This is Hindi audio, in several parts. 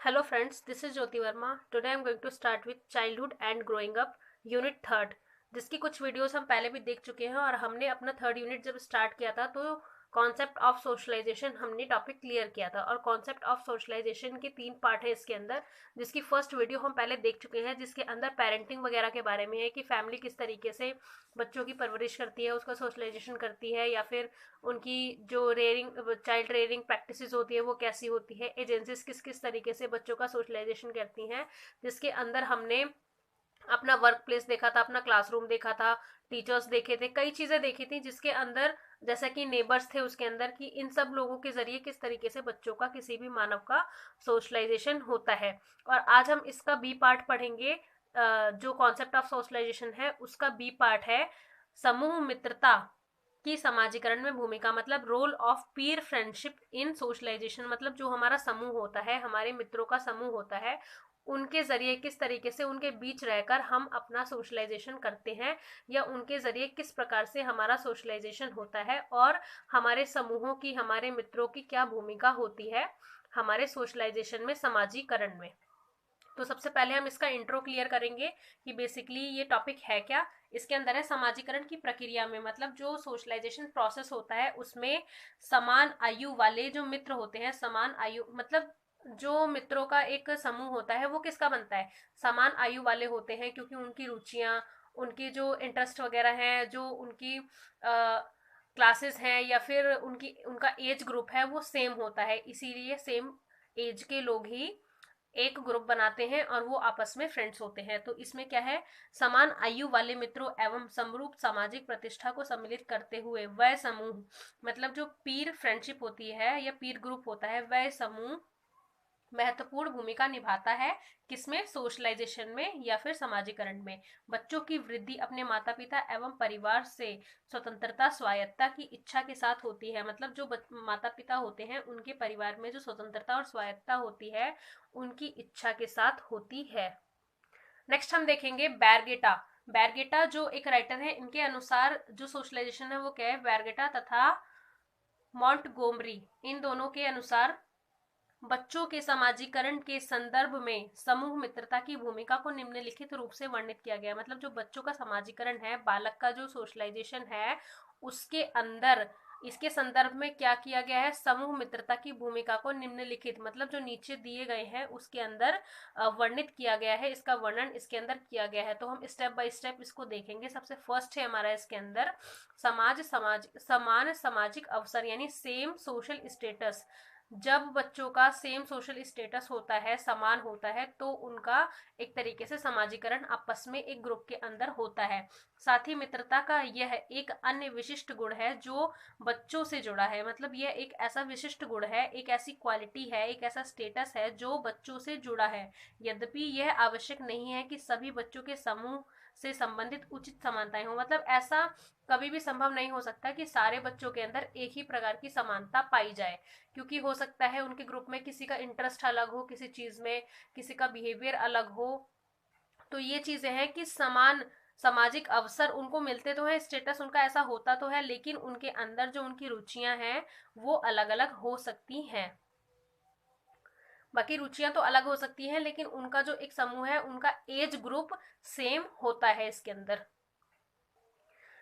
Hello friends, this is Jyoti Verma. Today I am going to start with childhood and growing up unit third, जिसकी कुछ वीडियोस हम पहले भी देख चुके हैं और हमने अपना थर्ड यूनिट जब स्टार्ट किया था तो कॉन्सेप्ट ऑफ सोशलाइजेशन हमने टॉपिक क्लियर किया था। और कॉन्सेप्ट ऑफ सोशलाइजेशन के 3 पार्ट है इसके अंदर, जिसकी फर्स्ट वीडियो हम पहले देख चुके हैं, जिसके अंदर पेरेंटिंग वगैरह के बारे में है कि फैमिली किस तरीके से बच्चों की परवरिश करती है, उसका सोशलाइजेशन करती है, या फिर उनकी जो रेयरिंग चाइल्ड रेयरिंग प्रैक्टिसेस होती है वो कैसी होती है, एजेंसीज किस किस तरीके से बच्चों का सोशलाइजेशन करती हैं। जिसके अंदर हमने अपना वर्क प्लेस देखा था, अपना क्लासरूम देखा था, टीचर्स देखे थे, कई चीजें देखी थी, जिसके अंदर जैसा कि नेबर्स थे उसके अंदर कि इन सब लोगों के जरिए किस तरीके से बच्चों का किसी भी मानव का सोशलाइजेशन होता है। और आज हम इसका बी पार्ट पढ़ेंगे। जो कॉन्सेप्ट ऑफ सोशलाइजेशन है उसका बी पार्ट है समूह मित्रता की समाजीकरण में भूमिका, मतलब role of Pir friendship in socialisation. मतलब जो हमारा समूह होता है, हमारे मित्रों का समूह होता है, उनके जरिए किस तरीके से उनके बीच रहकर हम अपना सोशलाइजेशन करते हैं, या उनके जरिए किस प्रकार से हमारा सोशलाइजेशन होता है, और हमारे समूहों की, हमारे मित्रों की क्या भूमिका होती है हमारे सोशलाइजेशन में, समाजीकरण में। तो सबसे पहले हम इसका इंट्रो क्लियर करेंगे कि बेसिकली ये टॉपिक है क्या। इसके अंदर है समाजीकरण की प्रक्रिया में, मतलब जो सोशलाइजेशन प्रोसेस होता है उसमें समान आयु वाले जो मित्र होते हैं, समान आयु मतलब जो मित्रों का एक समूह होता है वो किसका बनता है, समान आयु वाले होते हैं, क्योंकि उनकी रुचियां, उनकी जो इंटरेस्ट वगैरह हैं, जो उनकी क्लासेस हैं, या फिर उनका एज ग्रुप है वो सेम होता है, इसीलिए सेम एज के लोग ही एक ग्रुप बनाते हैं और वो आपस में फ्रेंड्स होते हैं। तो इसमें क्या है, समान आयु वाले मित्रों एवं समरूप सामाजिक प्रतिष्ठा को सम्मिलित करते हुए वह समूह, मतलब जो पीर फ्रेंडशिप होती है या पीर ग्रुप होता है, वह समूह महत्वपूर्ण भूमिका निभाता है किसमें, सोशलाइजेशन में या फिर समाजीकरण में। बच्चों की वृद्धि अपने माता पिता एवं परिवार से स्वतंत्रता स्वायत्ता की इच्छा के साथ होती है, मतलब जो माता पिता होते हैं उनके परिवार में जो स्वतंत्रता और स्वायत्ता होती है उनकी इच्छा के साथ होती है। नेक्स्ट हम देखेंगे बैरगेटा। बैरगेटा जो एक राइटर है, इनके अनुसार जो सोशलाइजेशन है वो क्या है, बैरगेटा तथा मॉन्टगोमरी, इन दोनों के अनुसार बच्चों के समाजीकरण के संदर्भ में समूह मित्रता की भूमिका को निम्नलिखित रूप से वर्णित किया गया है। मतलब जो बच्चों का समाजीकरण है, बालक का जो सोशलाइजेशन है, उसके अंदर इसके संदर्भ में क्या किया गया है, समूह मित्रता की भूमिका को निम्नलिखित, मतलब जो नीचे दिए गए हैं उसके अंदर वर्णित किया गया है, इसका वर्णन इसके अंदर किया गया है। तो हम स्टेप बाय स्टेप इसको देखेंगे। सबसे फर्स्ट है हमारा इसके अंदर समान सामाजिक अवसर, यानी सेम सोशल स्टेटस। जब बच्चों का सेम सोशल स्टेटस होता है, समान होता है, तो उनका एक तरीके से समाजीकरण आपस में एक ग्रुप के अंदर होता है। साथ ही मित्रता का यह एक अन्य विशिष्ट गुण है जो बच्चों से जुड़ा है, मतलब यह एक ऐसा विशिष्ट गुण है, एक ऐसी क्वालिटी है, एक ऐसा स्टेटस है जो बच्चों से जुड़ा है। यद्यपि यह आवश्यक नहीं है कि सभी बच्चों के समूह से संबंधित उचित समानताएं हो, मतलब ऐसा कभी भी संभव नहीं हो सकता कि सारे बच्चों के अंदर एक ही प्रकार की समानता पाई जाए, क्योंकि हो सकता है उनके ग्रुप में किसी का इंटरेस्ट अलग हो किसी चीज में, किसी का बिहेवियर अलग हो। तो ये चीजें हैं कि समान सामाजिक अवसर उनको मिलते तो है, स्टेटस उनका ऐसा होता तो है, लेकिन उनके अंदर जो उनकी रुचियां हैं वो अलग अलग हो सकती हैं। बाकी रुचियां तो अलग हो सकती हैं, लेकिन उनका जो एक समूह है, उनका एज ग्रुप सेम होता है इसके अंदर।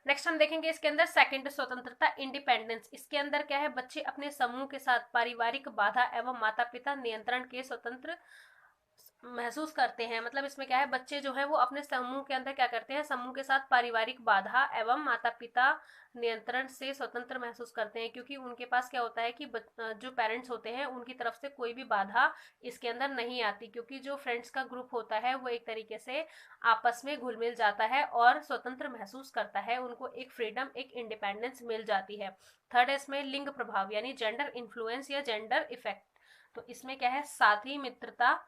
नेक्स्ट हम देखेंगे इसके अंदर सेकंड, स्वतंत्रता इंडिपेंडेंस। इसके अंदर क्या है, बच्चे अपने समूह के साथ पारिवारिक बाधा एवं माता पिता नियंत्रण के स्वतंत्र महसूस करते हैं। मतलब इसमें क्या है, बच्चे जो है वो अपने समूह के अंदर क्या करते हैं, समूह के साथ पारिवारिक बाधा एवं माता पिता नियंत्रण से स्वतंत्र महसूस करते हैं, क्योंकि उनके पास क्या होता है कि जो पेरेंट्स होते हैं उनकी तरफ से कोई भी बाधा इसके अंदर नहीं आती, क्योंकि जो फ्रेंड्स का ग्रुप होता है वो एक तरीके से आपस में घुल मिल जाता है और स्वतंत्र महसूस करता है, उनको एक फ्रीडम, एक इंडिपेंडेंस मिल जाती है। थर्ड है इसमें लिंग प्रभाव, यानी जेंडर इन्फ्लुएंस या जेंडर इफेक्ट। तो इसमें क्या है, साथी मित्रता,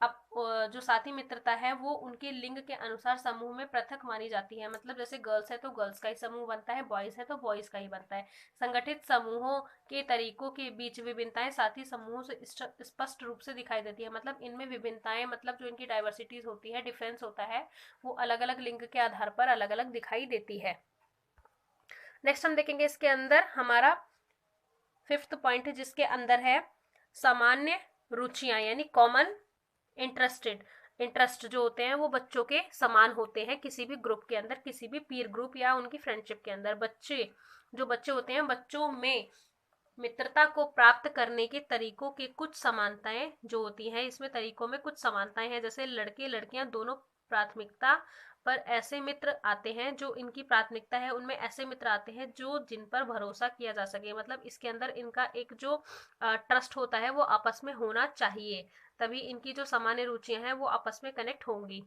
अब जो साथी मित्रता है वो उनके लिंग के अनुसार समूह में पृथक मानी जाती है, मतलब जैसे गर्ल्स है तो गर्ल्स का ही समूह बनता है, बॉयज है तो बॉयज का ही बनता है। संगठित समूहों के तरीकों के बीच विभिन्नताएं साथी समूहों से स्पष्ट रूप से दिखाई देती है, मतलब इनमें विभिन्नताएं, मतलब जो इनकी डाइवर्सिटीज होती है, डिफरेंस होता है, वो अलग अलग लिंग के आधार पर अलग अलग दिखाई देती है। नेक्स्ट हम देखेंगे इसके अंदर हमारा फिफ्थ पॉइंट, जिसके अंदर है सामान्य रुचियां यानी कॉमन इंटरेस्ट जो होते हैं वो बच्चों के समान होते हैं किसी भी ग्रुप के अंदर, किसी भी पीर ग्रुप या उनकी फ्रेंडशिप के अंदर। बच्चे होते हैं, बच्चों में मित्रता को प्राप्त करने के तरीकों की कुछ समानताएं जो होती हैं, इसमें तरीकों में कुछ समानताएं हैं, जैसे लड़के लड़कियां दोनों प्राथमिकता पर ऐसे मित्र आते हैं जो इनकी प्राथमिकता है, उनमें ऐसे मित्र आते हैं जो जिन पर भरोसा किया जा सके। मतलब इसके अंदर इनका एक जो ट्रस्ट होता है वो आपस में होना चाहिए, तभी इनकी जो सामान्य रुचियां हैं वो आपस में कनेक्ट होंगी।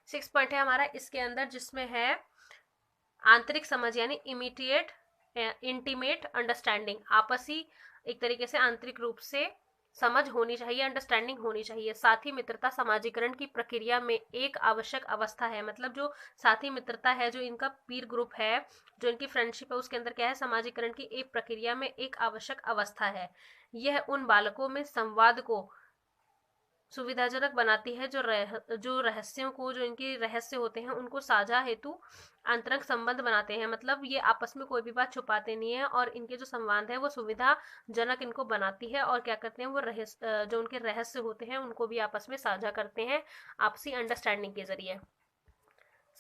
6 पॉइंट है हमारा इसके अंदर, जिसमें है आंतरिक समझ यानी इमीडिएट इंटीमेट अंडरस्टैंडिंग। आपसी एक तरीके से आंतरिक रूप से समझ होनी चाहिए, अंडरस्टैंडिंग होनी चाहिए। साथी मित्रता समाजीकरण की प्रक्रिया में एक आवश्यक अवस्था है। मतलब जो साथी मित्रता है, जो इनका पीर ग्रुप है, जो इनकी फ्रेंडशिप है, उसके अंदर क्या है, समाजीकरण की एक प्रक्रिया में एक आवश्यक अवस्था है। यह उन बालकों में संवाद को सुविधाजनक बनाती है जो रहस्यों को, जो इनके रहस्य होते हैं उनको साझा हेतु आंतरिक संबंध बनाते हैं। मतलब ये आपस में कोई भी बात छुपाते नहीं है और इनके जो संवाद है वो सुविधाजनक इनको बनाती है, और क्या करते हैं वो जो उनके रहस्य होते हैं उनको भी आपस में साझा करते हैं आपसी अंडरस्टैंडिंग के जरिए।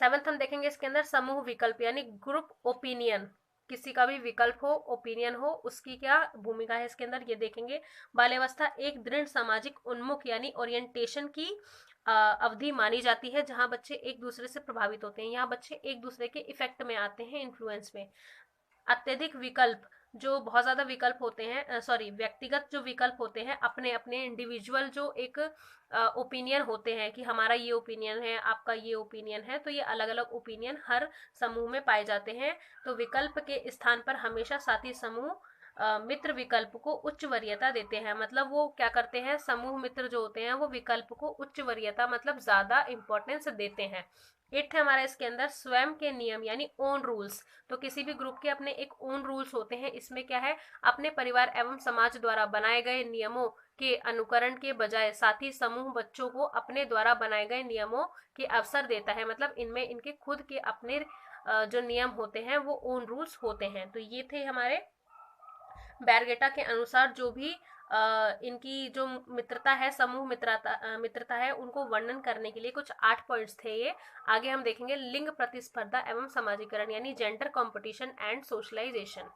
7 हम देखेंगे इसके अंदर समूह विकल्प यानी ग्रुप ओपिनियन। किसी का भी विकल्प हो, ओपिनियन हो, उसकी क्या भूमिका है इसके अंदर ये देखेंगे। बाल्यावस्था एक दृढ़ सामाजिक उन्मुख यानी ओरिएंटेशन की अवधि मानी जाती है, जहां बच्चे एक दूसरे से प्रभावित होते हैं। यहाँ बच्चे एक दूसरे के इफेक्ट में आते हैं, इन्फ्लुएंस में। अत्यधिक विकल्प, जो बहुत ज्यादा विकल्प होते हैं, व्यक्तिगत जो विकल्प होते हैं, अपने अपने इंडिविजुअल जो एक ओपिनियन होते हैं कि हमारा ये ओपिनियन है, आपका ये ओपिनियन है, तो ये अलग अलग ओपिनियन हर समूह में पाए जाते हैं। तो विकल्प के स्थान पर हमेशा साथी समूह मित्र विकल्प को उच्च वरीयता देते हैं। मतलब वो क्या करते हैं, समूह मित्र जो होते हैं वो विकल्प को उच्च वरीयता मतलब ज्यादा इंपॉर्टेंस देते हैं। 8 है हमारा इसके अंदर स्वयं के नियम यानी ओन रूल्स। तो किसी भी ग्रुप के अपने एक ओन रूल्स होते हैं। इसमें क्या है, अपने परिवार एवं समाज द्वारा बनाए गए नियमों के अनुकरण के बजाय साथी समूह बच्चों को अपने द्वारा बनाए गए नियमों के अवसर देता है। मतलब इनमें इनके खुद के अपने जो नियम होते हैं वो ओन रूल्स होते हैं। तो ये थे हमारे बैरगेटा के अनुसार जो भी इनकी जो मित्रता है, समूह मित्रता है, उनको वर्णन करने के लिए कुछ 8 पॉइंट्स थे ये। आगे हम देखेंगे लिंग प्रतिस्पर्धा एवं समाजीकरण यानी gender competition and socialisation.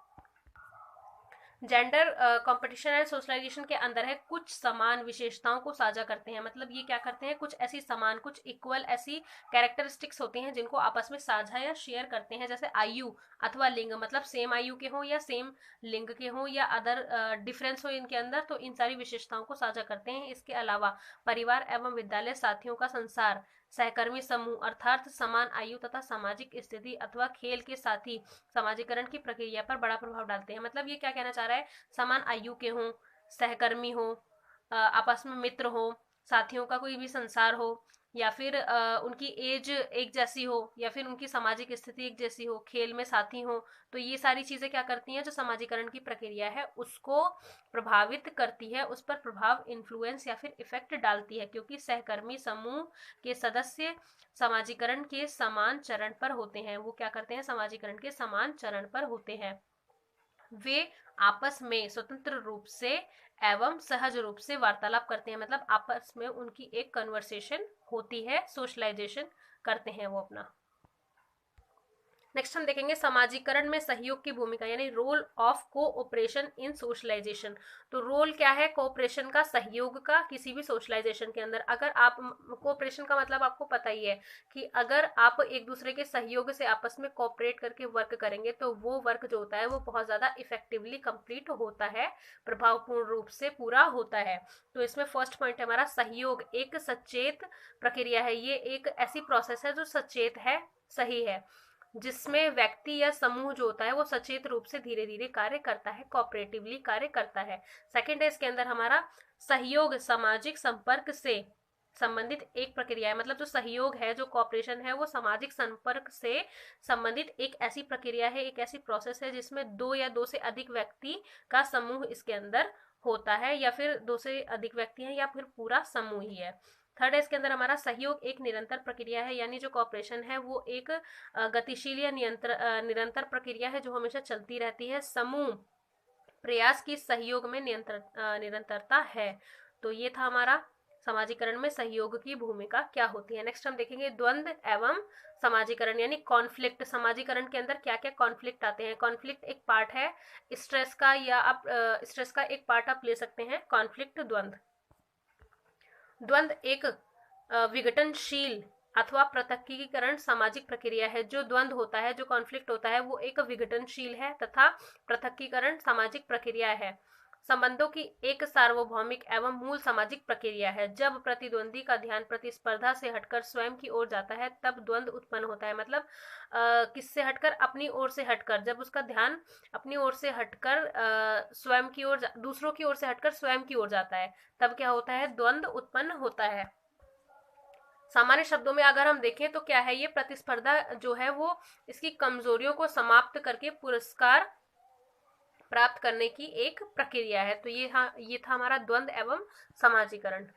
Gender competition and socialisation के अंदर है कुछ समान विशेषताओं को साझा करते हैं। मतलब ये क्या करते हैं, कुछ ऐसी समान, कुछ इक्वल ऐसी कैरेक्टरिस्टिक्स होती हैं जिनको आपस में साझा या शेयर करते हैं। जैसे आयु अथवा लिंग, मतलब सेम आयु के हो या सेम लिंग के हो या अदर डिफरेंस हो इनके अंदर, तो इन सारी विशेषताओं को साझा करते हैं। इसके अलावा परिवार एवं विद्यालय साथियों का संसार, सहकर्मी समूह अर्थात समान आयु तथा सामाजिक स्थिति अथवा खेल के साथी समाजीकरण की प्रक्रिया पर बड़ा प्रभाव डालते हैं। मतलब ये क्या कहना चाह रहा है, समान आयु के हों, सहकर्मी हो, आपस में मित्र हो, साथियों का कोई भी संसार हो, या फिर उनकी एज एक जैसी हो, या फिर उनकी सामाजिक स्थिति एक जैसी हो, खेल में साथी हो, तो ये सारी चीजें क्या करती हैं, जो समाजीकरण की प्रक्रिया है उसको प्रभावित करती है, उस पर प्रभाव, इन्फ्लुएंस या फिर इफेक्ट डालती है। क्योंकि सहकर्मी समूह के सदस्य समाजीकरण के समान चरण पर होते हैं। वो क्या करते हैं, समाजीकरण के समान चरण पर होते हैं। वे आपस में स्वतंत्र रूप से एवं सहज रूप से वार्तालाप करते हैं। मतलब आपस में उनकी एक कन्वर्सेशन होती है, सोशलाइजेशन करते हैं वो अपना। नेक्स्ट हम देखेंगे समाजीकरण में सहयोग की भूमिका यानी role of cooperation in socialisation. तो रोल क्या है, कोऑपरेशन का, सहयोग का किसी भी सोशलाइजेशन के अंदर। अगर आप कोऑपरेशन का मतलब आपको पता ही है कि अगर आप एक दूसरे के सहयोग से आपस में कोऑपरेट करके वर्क करेंगे तो वो वर्क जो होता है वो बहुत ज्यादा इफेक्टिवली कंप्लीट होता है, प्रभावपूर्ण रूप से पूरा होता है। तो इसमें फर्स्ट पॉइंट है हमारा सहयोग एक सचेत प्रक्रिया है। ये एक ऐसी प्रोसेस है जो सचेत है, सही है, जिसमें व्यक्ति या समूह जो होता है वो सचेत रूप से धीरे धीरे कार्य करता है, कोऑपरेटिवली कार्य करता है। सेकंड है इसके अंदर हमारा सहयोग सामाजिक संपर्क से संबंधित एक प्रक्रिया है। मतलब जो सहयोग है, जो कोऑपरेशन है, वो सामाजिक संपर्क से संबंधित एक ऐसी प्रक्रिया है, एक ऐसी प्रोसेस है जिसमें 2 या 2 से अधिक व्यक्ति का समूह इसके अंदर होता है, या फिर 2 से अधिक व्यक्ति हैं, या फिर पूरा समूह ही है। थर्ड है इसके अंदर हमारा सहयोग एक निरंतर प्रक्रिया है, यानी जो कोऑपरेशन है वो एक गतिशील या निरंतर प्रक्रिया है जो हमेशा चलती रहती है। समूह प्रयास की सहयोग में निरंतरता है। तो ये था हमारा समाजीकरण में सहयोग की भूमिका क्या होती है। नेक्स्ट हम देखेंगे द्वंद्व एवं समाजीकरण यानी कॉन्फ्लिक्ट। समाजीकरण के अंदर क्या क्या कॉन्फ्लिक्ट आते हैं। कॉन्फ्लिक्ट एक पार्ट है स्ट्रेस का, या आप स्ट्रेस का एक पार्ट आप ले सकते हैं कॉन्फ्लिक्ट। द्वंद्व एक विघटनशील अथवा पृथक्कीकरण सामाजिक प्रक्रिया है। जो द्वंद्व होता है, जो कॉन्फ्लिक्ट होता है, वो एक विघटनशील है तथा पृथक्कीकरण सामाजिक प्रक्रिया है। संबंधों की एक सार्वभौमिक एवं मूल सामाजिक प्रक्रिया है। जब प्रतिद्वंदी का ध्यान प्रतिस्पर्धा से हटकर स्वयं की ओर जाता है तब द्वंद्व उत्पन्न होता है। मतलब किससे हटकर, अपनी ओर से हटकर। जब उसका ध्यान अपनी ओर से हटकर स्वयं की ओर, दूसरों की ओर से हटकर स्वयं की ओर जाता है, तब क्या होता है, द्वंद्व उत्पन्न होता है। सामान्य शब्दों में अगर हम देखें तो क्या है, ये प्रतिस्पर्धा जो है वो इसकी कमजोरियों को समाप्त करके पुरस्कार प्राप्त करने की एक प्रक्रिया है। तो ये था हमारा द्वंद्व एवं समाजीकरण।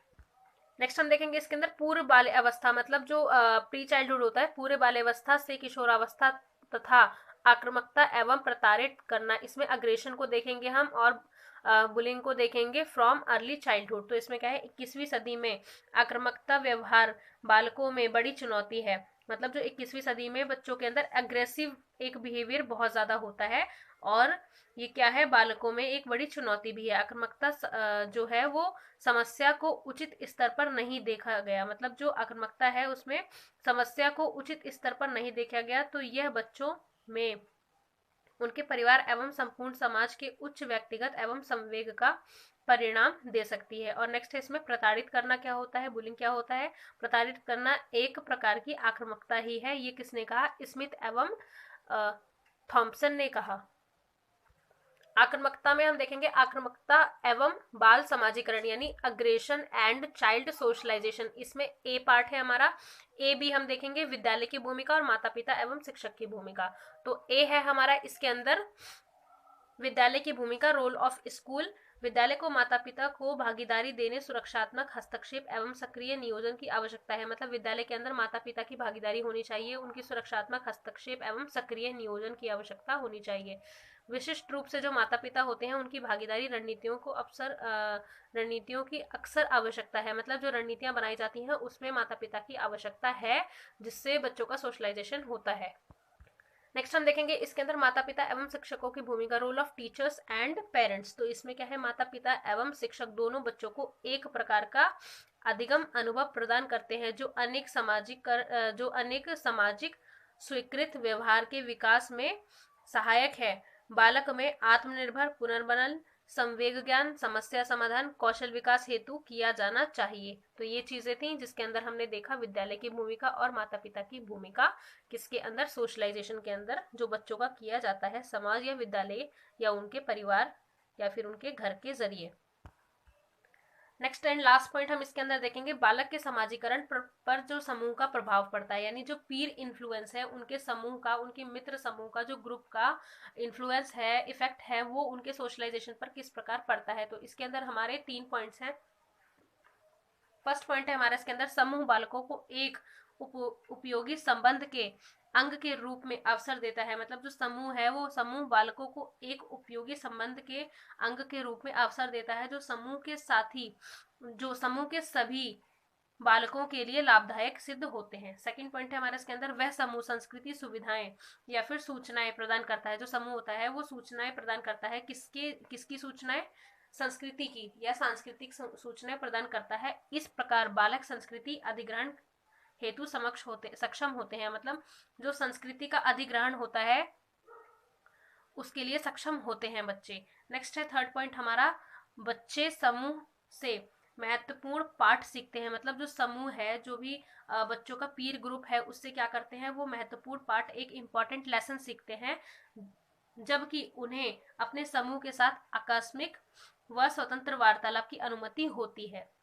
नेक्स्ट हम देखेंगे इसके अंदर पूर्व बाल्य अवस्था, मतलब जो प्री चाइल्डहुड होता है, पूर्व बाल्य अवस्था से किशोरावस्था तथा आक्रामकता एवं प्रताड़ित करना। इसमें अग्रेशन को देखेंगे हम और बुलिंग को देखेंगे फ्रॉम अर्ली चाइल्डहुड। तो इसमें क्या है, 21वीं सदी में आक्रामकता व्यवहार बालकों में बड़ी चुनौती है। मतलब जो 21वीं सदी में बच्चों के अंदर एग्रेसिव एक बिहेवियर बहुत ज्यादा होता है और ये क्या है, बालकों में एक बड़ी चुनौती भी है। आक्रामकता जो है वो समस्या को उचित स्तर पर नहीं देखा गया। मतलब जो आक्रामकता है उसमें समस्या को उचित स्तर पर नहीं देखा गया, तो यह बच्चों में उनके परिवार एवं संपूर्ण समाज के उच्च व्यक्तिगत एवं संवेग का परिणाम दे सकती है। और नेक्स्ट है इसमें प्रताड़ित करना क्या होता है, बुलिंग क्या होता है। प्रताड़ित करना एक प्रकार की आक्रामकता ही है। ये किसने कहा, स्मिथ एवं थॉम्पसन ने कहा। आक्रामकता में हम देखेंगे आक्रामकता एवं बाल समाजीकरण यानी अग्रेशन एंड चाइल्ड सोशलाइजेशन। इसमें ए पार्ट है हमारा। ए बी हम देखेंगे विद्यालय की भूमिका और माता पिता एवं शिक्षक की भूमिका। तो ए है हमारा, इसके अंदर विद्यालय की भूमिका, रोल ऑफ स्कूल। विद्यालय को माता पिता को भागीदारी देने, सुरक्षात्मक हस्तक्षेप एवं सक्रिय नियोजन की आवश्यकता है। मतलब विद्यालय के अंदर माता पिता की भागीदारी होनी चाहिए, उनकी सुरक्षात्मक हस्तक्षेप एवं सक्रिय नियोजन की आवश्यकता होनी चाहिए। विशिष्ट रूप से जो माता पिता होते हैं उनकी भागीदारी रणनीतियों की अक्सर आवश्यकता है। मतलब जो रणनीतियां बनाई जाती हैं उसमें माता पिता की आवश्यकता है, जिससे बच्चों का सोशलाइजेशन होता है। नेक्स्ट हम देखेंगे इसके अंदर माता पिता एवं शिक्षकों की भूमिका, role of teachers and parents. तो इसमें क्या है, माता पिता एवं शिक्षक दोनों बच्चों को एक प्रकार का अधिगम अनुभव प्रदान करते हैं जो अनेक सामाजिक स्वीकृत व्यवहार के विकास में सहायक है। बालक में आत्मनिर्भर, पुनर्बनन, संवेग ज्ञान, समस्या समाधान, कौशल विकास हेतु किया जाना चाहिए। तो ये चीजें थी जिसके अंदर हमने देखा विद्यालय की भूमिका और माता पिता की भूमिका किसके अंदर, सोशलाइजेशन के अंदर, जो बच्चों का किया जाता है समाज या विद्यालय या उनके परिवार या फिर उनके घर के जरिए। नेक्स्ट एंड लास्ट पॉइंट हम इसके अंदर देखेंगे बालक के समाजीकरण पर जो समूह का प्रभाव पड़ता है, यानी जो पीर इन्फ्लुएंस है, उनके समूह का, उनके मित्र समूह का, जो ग्रुप का इन्फ्लुएंस है, इफेक्ट है, वो उनके सोशलाइजेशन पर किस प्रकार पड़ता है। तो इसके अंदर हमारे 3 पॉइंट्स हैं। फर्स्ट पॉइंट है हमारा इसके अंदर, समूह बालकों को एक उपयोगी संबंध के अंग के रूप में अवसर देता है। मतलब जो समूह है वो समूह बालकों को एक उपयोगी संबंध के अंग के रूप में अवसर देता है, जो समूह के सभी बालकों के लिए लाभदायक सिद्ध होते हैं। सेकंड पॉइंट है हमारा इसके अंदर, वह समूह संस्कृति, सुविधाएं या फिर सूचनाएं प्रदान करता है। जो समूह होता है वो सूचनाएं प्रदान करता है। किसकी सूचनाएं, संस्कृति की या सांस्कृतिक सूचनाएं प्रदान करता है। इस प्रकार बालक संस्कृति अधिग्रहण हेतु सक्षम होते हैं। मतलब जो संस्कृति का अधिग्रहण होता है उसके लिए सक्षम होते हैं बच्चे। नेक्स्ट है थर्ड पॉइंट हमारा, बच्चे समूह से महत्वपूर्ण पाठ सीखते हैं। मतलब जो समूह है, जो भी बच्चों का पीर ग्रुप है, उससे क्या करते हैं, वो महत्वपूर्ण पाठ, एक इम्पॉर्टेंट लेसन सीखते हैं, जबकि उन्हें अपने समूह के साथ आकस्मिक व स्वतंत्र वार्तालाप की अनुमति होती है।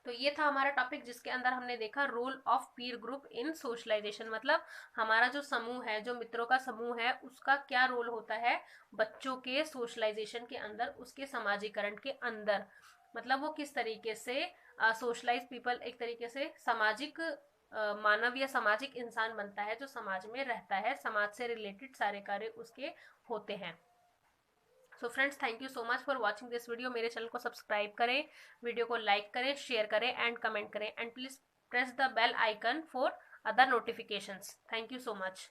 तो ये था हमारा टॉपिक जिसके अंदर हमने देखा role of Pir group in socialisation. मतलब हमारा जो समूह है, जो मित्रों का समूह है, उसका क्या रोल होता है बच्चों के सोशलाइजेशन के अंदर, उसके समाजीकरण के अंदर। मतलब वो किस तरीके से सोशलाइज पीपल, एक तरीके से सामाजिक मानव या सामाजिक इंसान बनता है, जो समाज में रहता है, समाज से रिलेटेड सारे कार्य उसके होते हैं। So friends, thank you so much for watching this video. मेरे चैनल को सब्सक्राइब करें, वीडियो को लाइक करें, शेयर करें एंड कमेंट करें, and please press the bell icon for other notifications. Thank you so much.